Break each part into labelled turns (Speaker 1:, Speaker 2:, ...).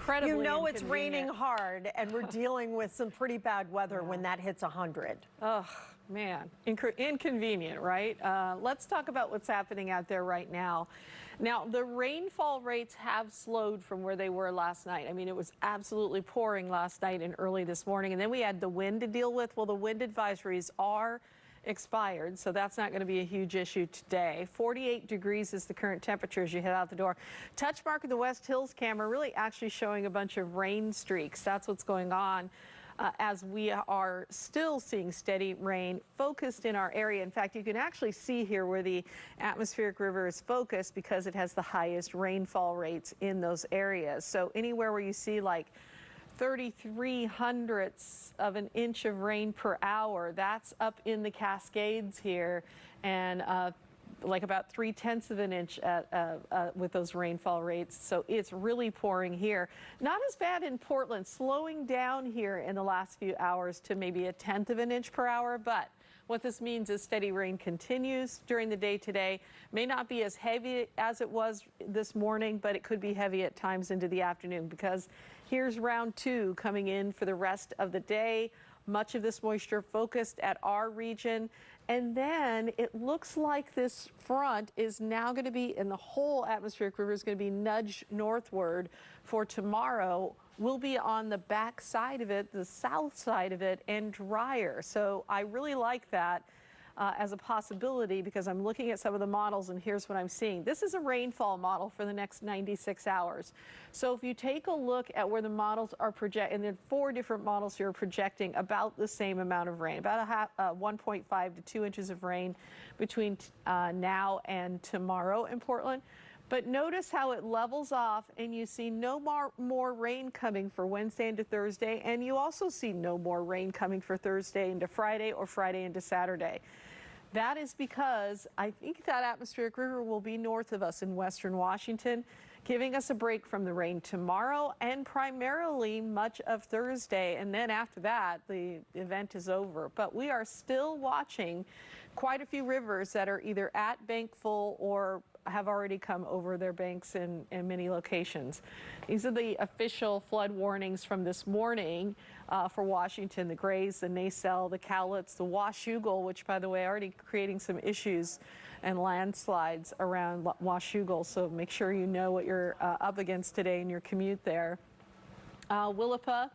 Speaker 1: incredibly
Speaker 2: You know it's
Speaker 1: inconvenient.
Speaker 2: raining hard, and we're dealing with some pretty bad weather when that hits 100.
Speaker 1: Oh, man, inconvenient, right? Let's talk about what's happening out there right now. Now, the rainfall rates have slowed from where they were last night. I mean, it was absolutely pouring last night and early this morning, and then we had the wind to deal with. Well, the wind advisories are expired, so that's not going to be a huge issue today. 48 degrees is the current temperature as you head out the door. Touch mark of the West Hills camera really actually showing a bunch of rain streaks. That's what's going on. As we are still seeing steady rain focused in our area. In fact, you can actually see here where the atmospheric river is focused because it has the highest rainfall rates in those areas. So anywhere where you see like 33 hundredths of an inch of rain per hour, that's up in the Cascades here, and like about 3/10 of an inch with those rainfall rates. So it's really pouring here. Not as bad in Portland, slowing down here in the last few hours to maybe 1/10 of an inch per hour. But what this means is steady rain continues during the day today. May not be as heavy as it was this morning, but it could be heavy at times into the afternoon, because here's round two coming in for the rest of the day. Much of this moisture focused at our region. And then it looks like this front is now going to be, and the whole atmospheric river is going to be nudged northward for tomorrow. We'll be on the back side of it, the south side of it, and drier. So I really like that as a possibility, because I'm looking at some of the models and here's what I'm seeing. This is a rainfall model for the next 96 hours. So if you take a look at where the models are projecting, and then 4 different models here are projecting about the same amount of rain, about 1.5 to 2 inches of rain between now and tomorrow in Portland. But notice how it levels off, and you see no more rain coming for Wednesday into Thursday, and you also see no more rain coming for Thursday into Friday or Friday into Saturday. That is because I think that atmospheric river will be north of us in western Washington, giving us a break from the rain tomorrow and primarily much of Thursday. And then after that, the event is over. But we are still watching quite a few rivers that are either at bank full or have already come over their banks in many locations. These are the official flood warnings from this morning for Washington: the Grays, the Nacelle, the Cowlitz, the Washougal, which, by the way, already creating some issues and landslides around Washougal. So make sure you know what you're up against today in your commute there. Willapa.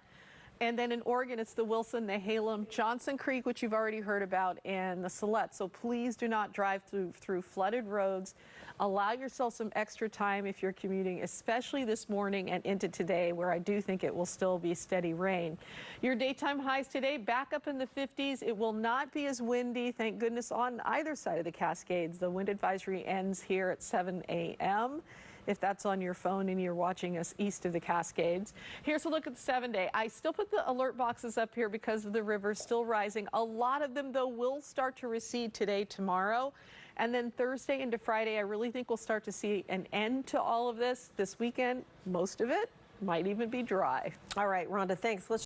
Speaker 1: And then in Oregon, it's the Wilson, the Halem, Johnson Creek, which you've already heard about, and the Salette. So please do not drive through flooded roads. Allow yourself some extra time if you're commuting, especially this morning and into today, where I do think it will still be steady rain. Your daytime highs today back up in the 50s. It will not be as windy, thank goodness, on either side of the Cascades. The wind advisory ends here at 7 a.m. if that's on your phone and you're watching us east of the Cascades. Here's a look at the 7-day. I still put the alert boxes up here because of the river still rising. A lot of them, though, will start to recede today, tomorrow. And then Thursday into Friday, I really think we'll start to see an end to all of this. This weekend, most of it might even be dry.
Speaker 2: All right, Rhonda, thanks. Let's